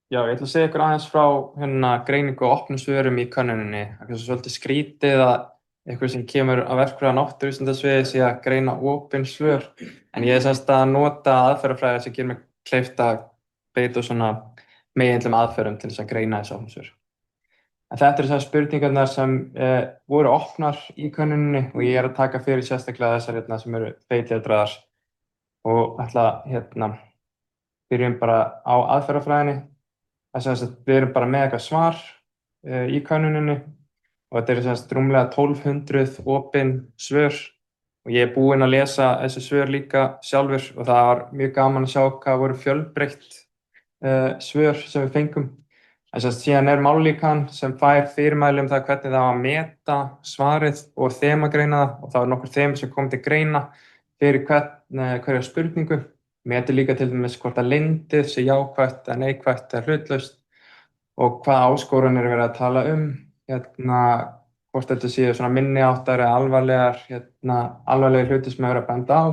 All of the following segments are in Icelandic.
Já, ég ætla að segja ykkur aðeins frá greiningu á opnum svörum í könnuninni. Það er svolítið skrítið að eitthvað sem kemur að verkfræði náttúruvísindasviði sé að greina opin svör. En ég er semst að nota aðferðafræði sem gerir mig kleift að beita svona meginlegum aðferðum til þess að greina þessi opnu svör. En þetta eru þessar spurningarnar sem voru opnar í könnuninni og ég er að taka fyrir sérstaklega þessar sem eru feitletraðar og ætla byrjum bara á aðferðafræðinni. Þess að við erum bara með eitthvað svar í könnuninni og þetta eru semst rúmlega 1200 opin svör og ég er búinn að lesa þessi svör líka sjálfur og það var mjög gaman að sjá hvað voru fjölbreytt svör sem við fengum. Þess að síðan er mállíkan sem fær fyrirmæli það hvernig það á að meta svarið og þemagreina það og það var nokkur þem sem kom til greina fyrir hverja spurningu. Metur líka til dæmis hvort að lindið sé jákvætt eða neikvætt eða hlutlaust og hvaða áskoranir er verið að tala hvort þetta séu svona minniháttar eða alvarlegir hlutir sem er verið að benda á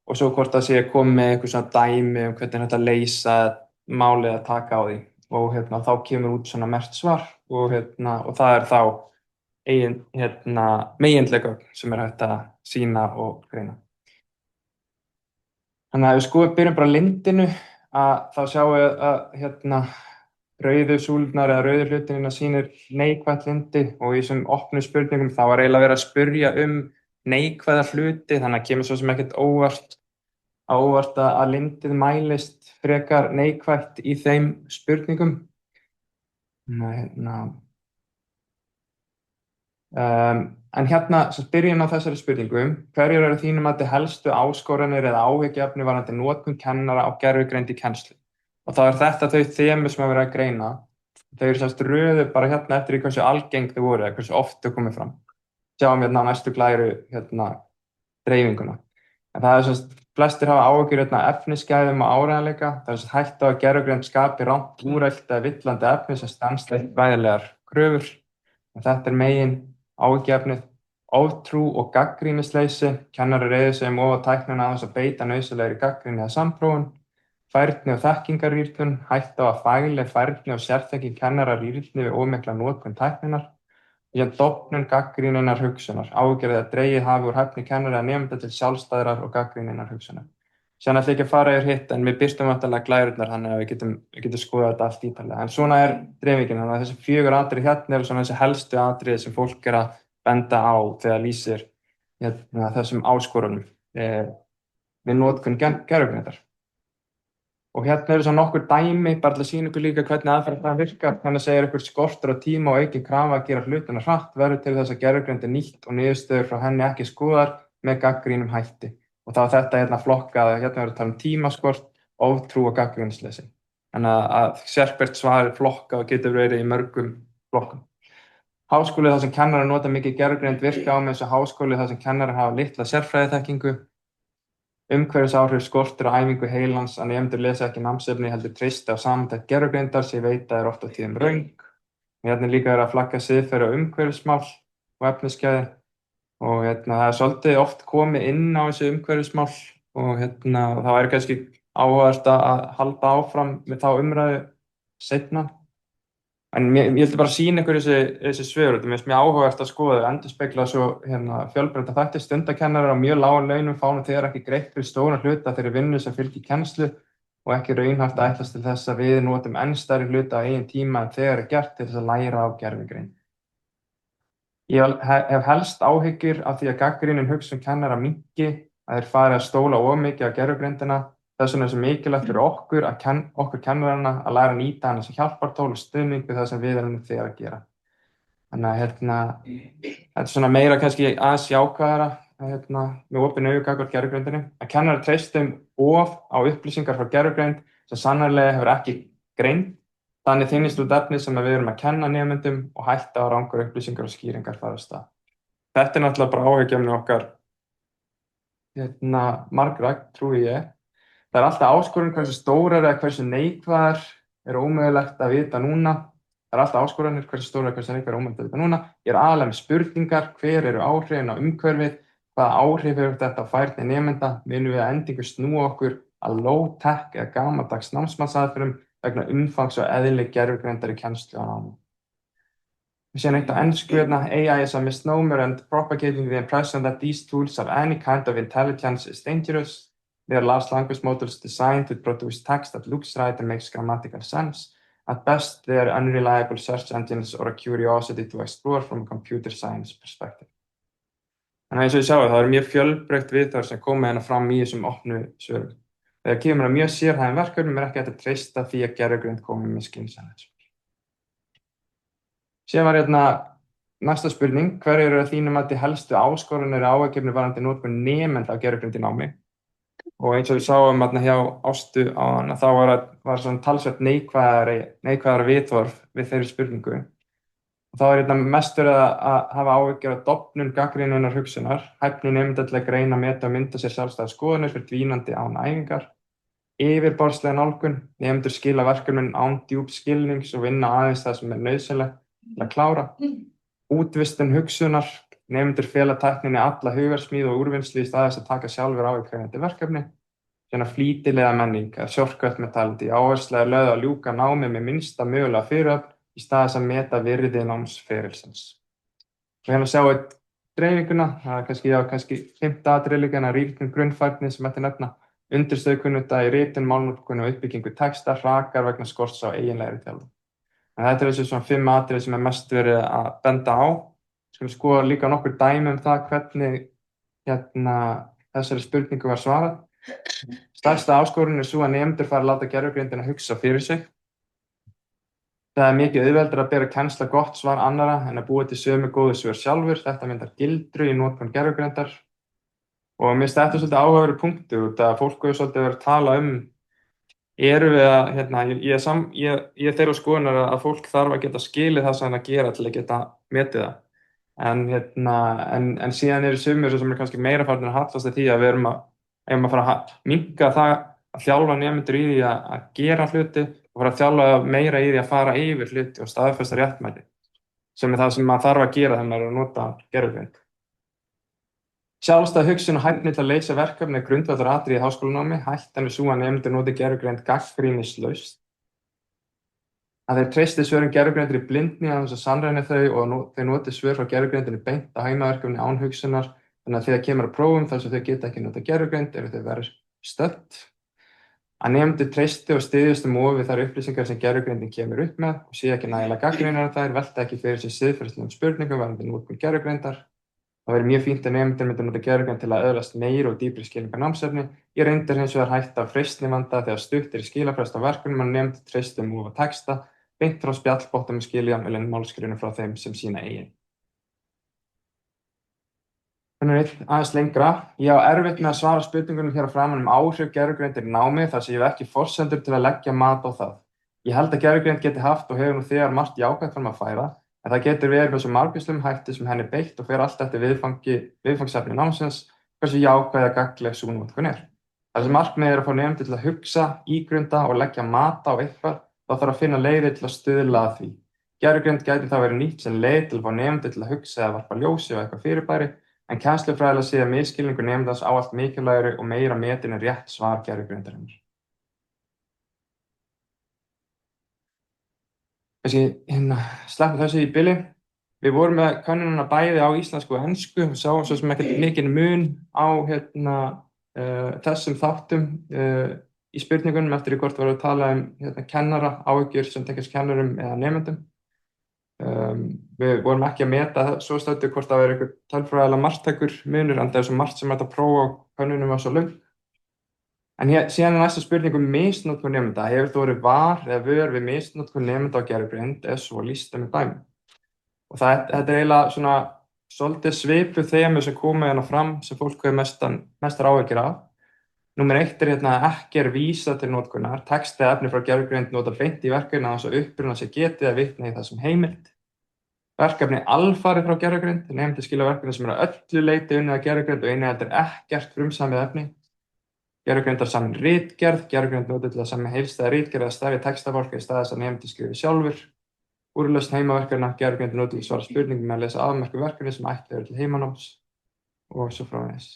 og svo hvort það sé komið með eitthvað svona dæmi hvernig þetta leysa málið að taka á því og þá kemur út svona merkt svar og það er þá meginlega sem er hægt að sýna og greina. Þannig að ef við byrjum bara á lindinu þá sjáum við að rauðu súlurnar eða rauðu hlutinina sýnir neikvætt lindi og í þessum opnu spurningum þá var eiginlega verið að spyrja neikvæða hluti þannig að kemur svo sem ekkert óvart að lindið mælist frekar neikvætt í þeim spurningum. En sem byrjun á þessari spurningu, hverjar eru þínum að þetta helstu áskoranir eða áhyggjuefni varðandi notkun kennara á gervigreind í kennslu? Og þá er þetta þau þemu sem að vera að greina. Þau eru semst röðu bara eftir í hversu algeng þau voru eða hversu oft þau komið fram. Sjáum á næstu glæru dreifinguna. En það er semst flestir hafa áhyggjur efnisgæðum og áreiðanleika. Það er semst hætta á að gervigreind skapi rangt úrelt eða villandi efni sem stenst fræðilegar kröfur. En þetta er megin áhyggjuefnið. Oftrú og gagnrýnisleysi. Kennarar reiða sig of á tæknina án þess að beita nauðsynlegri gagnrýni eða samprófun. Færni og þekkingarrýrnun, hætta á að fagleg færni og sérþekking kennara rýrni við of mikla notkun tækninnar. Dofnun gagnrýninnar hugsunar, áhyggjur að dregið hafi úr hæfni kennara eða nemenda til sjálfstæðrar og gagnrýninnar hugsunar. Síðan ætla ég ekki að fara yfir hitt en við birtum vantarlega glærurnar þannig að við getum skoðað þetta allt ítarlega. En svona er dreifingin, þannig að þessi 4 atriði eru svona þessi helstu atriði sem fólk er að benda á þegar lýsir þessum áskorunum við notkun gervigreindar. Og eru svo nokkur dæmi, bara til að sýna ykkur líka hvernig aðferðafræðin virkar. Þannig segir ykkur skortur á tíma og aukin krafa að gera hlutina hratt verður til þess að gervigreind er nýtt og niðurstöður frá henni ekki skoðar með gagnrýnum hætti. Og þá er þetta flokkað, verður að tala tímaskort, oftrú og gagnrýnisleysi. Þannig að sérhvert svar er flokkað og getur verið í mörgum flokkum. Háskóli þar sem kennarar nota mikið gervigreind virka á með þessu háskóli þar sem kennarar hafa litla sérfræðiþekkingu. Umhverfisáhrif skortur á æfingu heilans að nemendur lesa ekki námsefni heldur treysta á samantekt gervigreindar sem ég veit að er oft á tíðum röng. Hérna er líka verið að flagga siðferði og umhverfismál og efnisgæði og það er svolítið oft komið inn á þessi umhverfismál og það væri kannski áhugavert að halda áfram með þá umræðu seinna. En ég vildi bara sýna ykkur þessi svör, þetta er mjög áhugavert að skoða, endurspegla svo fjölbreytta þætti. Stundakennarar á mjög lágum launum fá nú þegar ekki greitt fyrir stóran hluta þeirri vinnu sem fylgir kennslu og ekki raunhæft að ætlast til þess að við notum enn stærri hluta á eigin tíma en þegar er gert til þess að læra á gervigreind. Ég hef helst áhyggjur af því að gagnrýnin hugsun kennara minnki, að þeir fari að stóla of mikið á gervigreindina. Þess vegna er svo mikilvægt fyrir okkur kennarana að læra að nýta hana sem hjálpartól og stuðning við það sem við erum þegar að gera. Þannig að þetta er svona meira kannski aðeins jákvæðara með opin augu gagnvart gervigreindinni. Að kennarar treysta of á upplýsingar frá gervigreind sem sannarlega hefur ekki greind. Þannig þynnist út efnið sem við erum að kenna nemendum og hætta á rangar upplýsingar og skýringar fara af stað. Þetta er náttúrulega bara áhyggjumni okkar margra, trúi ég. Það er alltaf áskorun hversu stórar eða hversu neikvæðar er ómögulegt að vita núna. Það er alltaf áskoranir hversu stórar eða hversu neikvæðar er ómögulegt að vita núna. Ég er aðalega með spurningar, hver eru áhrifin á umhverfið, hvaða áhrif hefur þetta á færni nemenda, munum við að endingu snúa okkur að low-tech eða gamaldags námsmatsaðferðum vegna umfangs og eðli gervigreindar í kennslu á námi. Síðan eitt á ensku hérna, AI is a misnomer and propagating the impression that these tools are any kind of intelligence is dangerous. They are large language models designed to produce text that looks right and makes grammatical sense. At best, they are unreliable search engines or a curiosity to explore from a computer science perspective. Þannig eins og ég sjáu, það mjög fjölbreytt viðhorf sem koma hérna fram í þessum opnu svörum. Þegar kemur að mjög sérhæfðum verkefnum ekki hægt að treysta því að gervigreind komi með skynsamlegt svör. Síðan var hérna næsta spurning, hverjar eru að þínu mati helstu áskoranir áhyggjuefni varðandi notkun nemenda á gervigreind í námi? Og eins og við sáum hérna hjá Ástu áðan, þá var svona talsvert neikvæðara viðhorf við þeirri spurningu. Og þá hérna mest verið að hafa áhyggjur af dofnun gagnrýninnar hugsunar, hæfni nemenda til að greina, meta og mynda sér sjálfstæðar skoðanir fyrir dvínandi án æfingar, yfirborðslega nálgun, nemendur skila verkefnin án djúps skilnings og vinna aðeins það sem nauðsynlegt til að klára, útvistun hugsunar, nemendur fela tækninni alla hugarsmíð og úrvinnslu í stað þess að taka sjálfur á í krefjandi verkefni, svona flýtilega menning, shortcut mentality, áhersla er lögð að ljúka námi með minnsta mögulega fyrirhöfn í stað þess að meta virði námsferilsins. Svo hérna sjáum við dreifinguna, það kannski 5. atriði líka hérna rýrnum grunnfærni sem ætti nefna, undirstöðukunnáttu í ritun, málnotkun og uppbyggingu texta, hrakar vegna skorts á eiginlegri þjálfun. En þetta þessi svona 5 atriði sem mest verið að benda á. Skulum skoða líka nokkur dæmi það hvernig hérna þessari spurningu var svarað. Stærsta áskorun svo að nemendur fara að láta gervigreindina hugsa fyrir sig. Það mikið auðveldara að bera kennsla gott svar annarra en að búa til sömu góðu svör sjálfur. Þetta myndar gildru í notkun gervigreindar. Og mér finnst þetta svolítið áhugaverður punktur út að fólk hefur svolítið verið að tala erum við að, hérna, ég þeirra skoðunar að fólk þarf að geta skilið það sem að gera til að geta metið það. En síðan sumir sem kannski meira farnir að hallast að því að við erum að fara að minnka það að þjálfa nemendur í því að gera hluti og fara að þjálfa meira í því að fara yfir hluti og staðfesta réttmæti, sem það sem maður þarf að gera þegar maður er að nota gervigreind. Sjálfstæð hugsun og hæfni til að leysa verkefni er grundvallaratriði í háskólanámi, hættan er sú að nemendur noti gervigreind gagnrýnislaust. Að þeir treysti svörin gervigreindar í blindni að þess að sannreyna þau og þeir noti svör frá gervigreindinni beint á heimaverkefni án hugsunar, þannig að þegar kemur að prófum þar sem þau geta ekki nota gervigreind eru þau verið stödd. Að nemendur treysti og styðjast of við þær upplýsingar sem gervigreindin kemur upp með og sé ekki nægilega gagnrýnar þær, velta ekki fyrir sér siðferðislegum spurningum varðandi notkun gervigreindar. Það verður mjög fínt að nemendur myndu nota gervigreind til að öðlast meiri og dýpri skilning á námsefni. Ég reyndar hins vegar hætta af freistnivanda þegar stutt í skilafrest á verkunum að nemendur treysti of á texta, beint frá spjallbottum með skiljanmælinn málskrifum frá þeim sem sína eigin. Þannig aðeins lengra. Ég á erfitt með að svara spurningunum hér að framan áhrif gervigreindar í námi þar sem ég hef ekki forsendur til að leggja mat á það. Ég held að gervigreind geti haft og hefur nú þegar margt jákvætt fram að færa, en það getur verið með svo margvíslegum hætti sem henni beitt og fer allt eftir viðfangsefni námsins hversu jákvæð eða gagnleg sú notkun er. Þar sem markmiðið er að fá nemendur til að hugsa, ígrunda og leggja mat á eitthvað, þá þarf að finna leiðir til að stuðla að því. Gervigreind gæti þá verið nýtt sem leið til að fá nemendur til að hugsa eða varpa ljósi á eitthvað fyrirbæri, en kennslufræðilega sé að misskilningur nemandans ávallt mikilvægari og meira metin en rétt svar gervigreindarinnar. Sleppum þessu í bili. Við vorum með könnunina bæði á íslensku og ensku og sáum svo sem ekkert mikinn mun á þessum þáttum í spurningunum eftir hvort við vorum að tala kennara, áhyggjur sem tengjast kennurum eða nemendum. Við vorum ekki að meta svo stöddu hvort það verið einhver tölfræðilega marktækur munur, en það er svo margt sem hægt að prófa á könnunum var svo löng. En síðan næsta spurning misnotkun nemenda. Hefur þú verið var eða vör við misnotkun nemenda á gervigreind ef svo lýst með dæmi? Og þetta er eiginlega svona svolítið svipuð þemu sem komið hérna fram sem fólk hefur mestar áhyggjur af. Númer 1 ekki vísað til notkunar, texti eða efni frá gervigreind nota beint í verkefni án þess að uppruna sé getið að vitna í það sem heimild. Verkefni alfarið frá gervigreind, nemendur skila verkefni sem að öllu leyti unnið að gervigreind og innihaldir ekkert frumsamið efni. Gervigreindar samin ritgerð, gervigreind notuð til að samin heildstæða ritgerð eða stærri textabálka í stað þess að nemendur skrifi sjálfur. Úrlausn heimaverkefna, gervigreind notuð til að svara spurningum með að lesa afmörkuð verkefni sem ætlað eru til heimanáms og svo framvegis.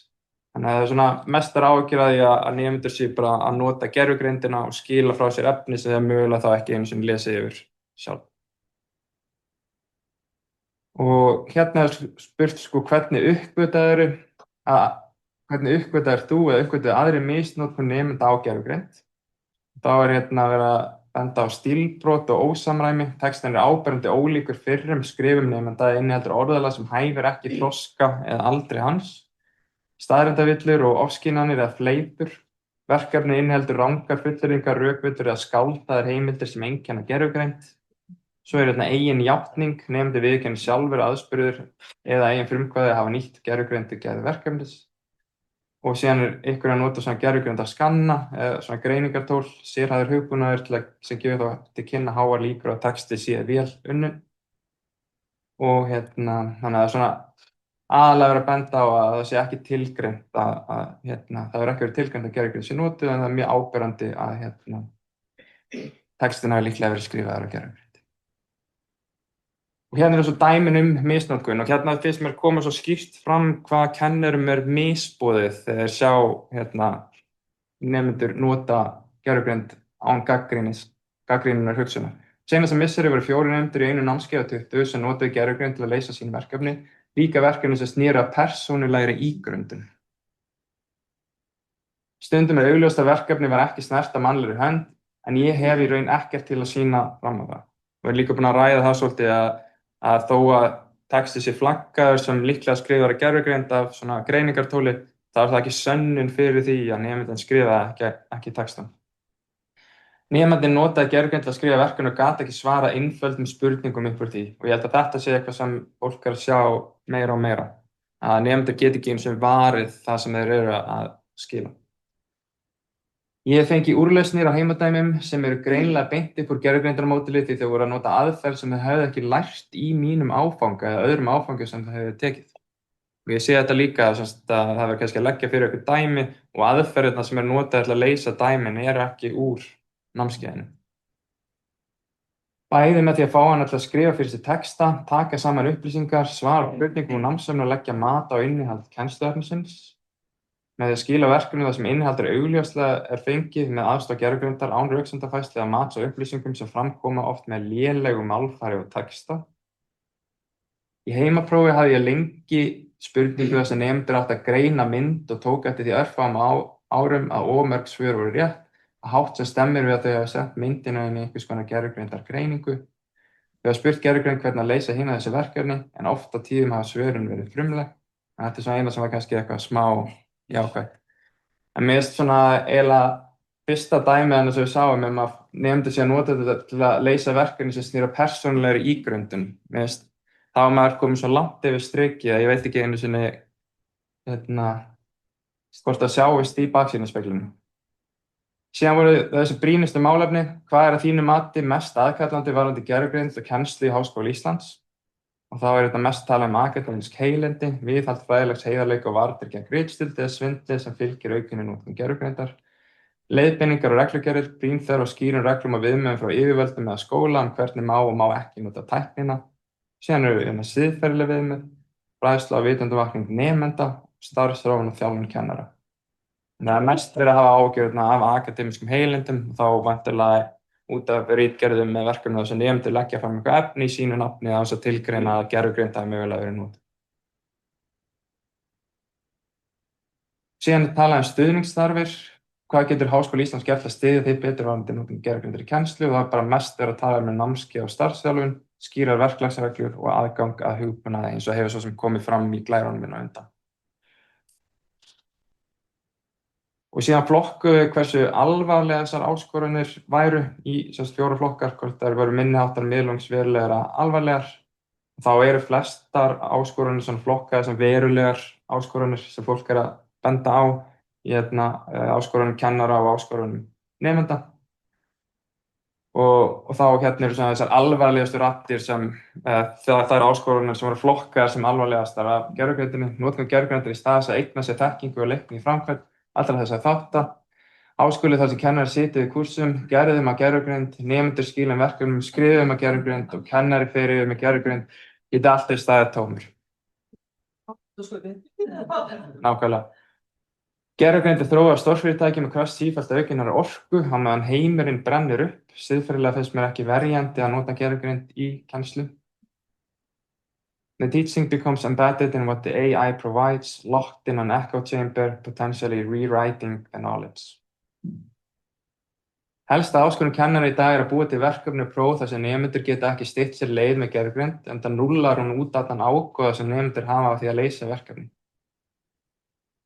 Þannig að það er svona mestar áhyggjur af því að nemendur séu bara að nota gervigreindina og skila frá sér efni sem þeir mögulega þá ekki einu sinni lesið yfir sjálf. Og hérna er spurt sko hvernig uppgötvaðir þú eða uppgötvaðir aðrir misnotkun nemenda á gervigreind. Þá er hérna verið að benda á stílbrot og ósamræmi. Textinn er áberandi ólíkur fyrrum skrifum nemenda, inniheldur orðalag sem hæfir ekki þroska eða aldri hans, staðreyndavillur og ofskynjanir eða fleipur. Verkefni inniheldur rangar fullyrðingar, rökvillur eða skáldaðar heimildir sem einkenna gervigreind. Svo er hérna eigin játning, nemandi viðurkennir sjálfur aðspurður eða eigin frumkvæði að hafa nýtt gervigreind til gerð verkefnis. Og síðan er ykkur að nota svona gervigreindaskanna eða svona greiningartól, sérhæfður hugbúnaður sem gefur þá til kynna háar líkur á texti sé vel unnin. Og hérna, þannig að það er svona aðalega verið að benda á að það sé ekki tilgreint það er ekki verið tilgreint að gervigreind sé notuð, en það er mjög áberandi að textin hafi líklega verið skrifaður á gervigreind. Og hérna er svo dæmin misnotkun og hérna finnst mér koma svo skýrt fram hvað kennurum er misboðið þegar sjá nemendur nota gervigreind án gagnrýninnar hugsunar. Seinasta misseri voru 4 nemendur í einu námskeiði af 20 sem notuðu gervigreind til að leysa sín verkefni, líka verkefni sem snéru að persónulegri ígrundun. Stundum er augljóst að verkefni var ekki snert af mannlegri hönd, en ég hef í raun ekkert til að sýna fram á það. Og er líka búin að ræða það svolítið að þó að texti sé flaggaður sem líklega skrifaður gervigreind af svona greiningartóli, þá er það ekki sönnun fyrir því að nemandinn skrifaði ekki textann. Nemandinn notaði gervigreind til að skrifa verkefni og gat ekki svara einföldum spurningum upp úr því. Og ég held að þetta sé eitthvað sem fólk er að sjá meira og meira. Að nemendur geti ekki eins og varið það sem þeir eru að skila. Ég hef fengið úrlausnir á heimadæmum sem eru greinilega beint upp úr gervigreindarmódeli því þau voru að nota aðferð sem þau hefðu ekki lært í mínum áfanga eða öðrum áfangum sem þau hefðu tekið. Og ég sé þetta líka að það verður kannski að leggja fyrir eitthvað dæmi og aðferðirnar sem eru notaðar til að leysa dæmin eru ekki úr námskeiðinu. Bæði með því að fá hana til að skrifa fyrir sig texta, taka saman upplýsingar, svara spurningum úr námsefni og leggja mat á innihald kennsluefnisins. Með því að skila verkefni það sem innihaldur augljóslega er fengið með aðstoð gervigreindar án röksemdafærslu eða mats á upplýsingum sem framkoma oft með lélegu málfari og texta. Í heimaprófi hafði ég lengi spurningu þess að nemendur átti að greina mynd og tók eftir því örfáum árum að of mörg svör voru rétt, að hátt sem stemmir við að þau hafa sett myndina inn í einhvers konar gervigreindar-greiningu. Þau hafa spurt gervigreind hvernig að leysa hina þessi verkefni, en oft á tíðum hafa svörin verið frumleg. Þetta er svona eina sem var kannski eitthvað smá jákvætt. En mér finnst svona eiginlega fyrsta dæmið þess að við sáum að nemendur sé að nota þetta til að leysa verkefni sem snýr að persónulegri ígrundun. Mér finnst þá er maður komið svo langt yfir strikið að ég veit ekki einu sinni hvort það sjáist í baksýnisspeglinum. Síðan voru þessi brýnustu málefni, hvað er að þínu mati mest aðkallandi varðandi gervigreind og kennslu í Háskóla Íslands? Og þá er þetta mest talað akademísk heilindi, viðhald fræðilegs heiðarleika og varnir gegn ritstuldi eða svindli sem fylgir aukinni notkun gervigreindar. Leiðbeiningar og reglugerðir, brýn þörf á skýrum reglum og viðmiðum frá yfirvöldum eða skóla hvernig má og má ekki nota tæknina. Síðan eru siðferðileg viðmið, fræðsla og vitundavakning nemenda, starfsþróun og þjálfun kennara. Það er mest verið að hafa ágjörðina af akademískum heilindum og þá væntanlega út af ritgerðum með verkefnum sem nemendur leggja fram eitthvað efni í sínu nafni án þess að tilgreina að gervigreind hafi mögulega verið notað. Síðan talað stuðningsþarfir. Hvað getur Háskóli Íslands gert að styðja þig betur varðandi notkun gervigreindar í kennslu? Og það er bara mest verið að tala með námskeið og starfsþjálfun, skýrar verklagsreglur og aðgang að hugbúnaði eins og hefur svo sem komið fram í glærunum minna undan. Og síðan flokkuðu hversu alvarlega þessar áskoranir væru í 4 flokkar, hvort þær voru minniháttar, miðlungsverulegar eða alvarlegar. Þá eru flestar áskoranir flokkaðar sem verulegar áskoranir sem fólk er að benda á í áskoranum kennara og áskoranum nemenda. Og þá eru þessar alvarlegustu raddir sem þær áskoranir sem voru flokkaðar sem alvarlegastar af gervigreindinni, notkun gervigreindar í stað þess að eigna sér þekkingu og leikni í framkvæmd. Allra þess að þátta, áskuli þar sem kennari sitja við kursum, gerðum að gervigreind, nemendur skilum verkefnum, skrifum að gervigreind og kennari fer yfir með gervigreind, geta alltaf staðið tómur. Nákvæmlega. Gervigreind er þróað af stórfyrirtæki með krafst sífellt aukinnar orku á meðan heimurinn brennur upp. Siðferðilega finnst mér ekki verjandi að nota gervigreind í kennslu. The teaching becomes embedded in what the AI provides, locked in an echo chamber, potentially rewriting the knowledge. Helsta áskorun kennara í dag er að búa til verkefni og próf þar sem nemendur geta ekki stytt sér leið með gervigreind, enda núllar hún út allan ágóða sem nemendur hafa af því að leysa verkefni.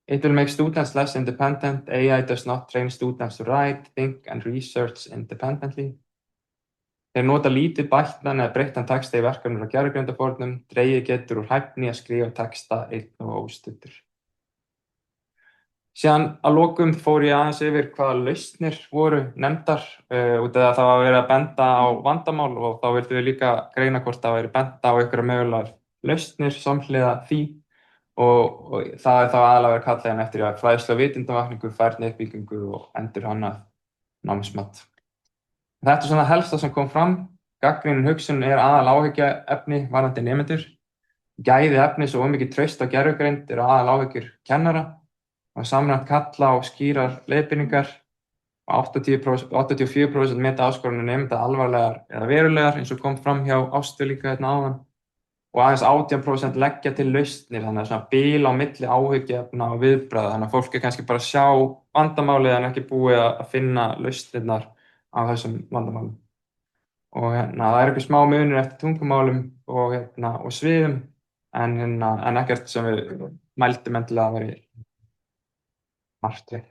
It will make students less independent. AI does not train students to write, think and research independently. Þeir nota lítið bættan eða breyttan texta í verkefni frá gervigreindarfornum, dregið getur úr hæfni að skrifa texta einn og óstuddur. Síðan að lokum fór ég aðeins yfir hvaða lausnir voru nefndar út af að það var verið að benda á vandamál og þá vildum við líka greina hvort það væri benda á einhverjar mögulegar lausnir samhliða því og það er þá aðalega verið kallað hérna eftir fræðslu og vitundavakningu, færniuppbyggingu og endurhannað námsmat. Þetta er svona helsta sem kom fram. Gagnrýnin hugsun er aðal áhyggjuefni varðandi nemendur. Gæði efnis og mikið traust á gervigreind eru aðal áhyggjur kennara. Og samræmt kalla á skýrar leiðbeiningar og 84% meta áskoranir nemenda alvarlegar eða verulegar eins og kom fram hjá Ástu líka hérna áðan og aðeins 18% leggja til lausnir, þannig að svona bil á milli áhyggjuefna og viðbragða, þannig að fólk er kannski bara að sjá vandamálið en ekki búið að finna lausnirnar á þessum vandamálum. Og það er smá munur eftir tungumálum og sviðum en ekkert sem við mældum endilega að vera margt við.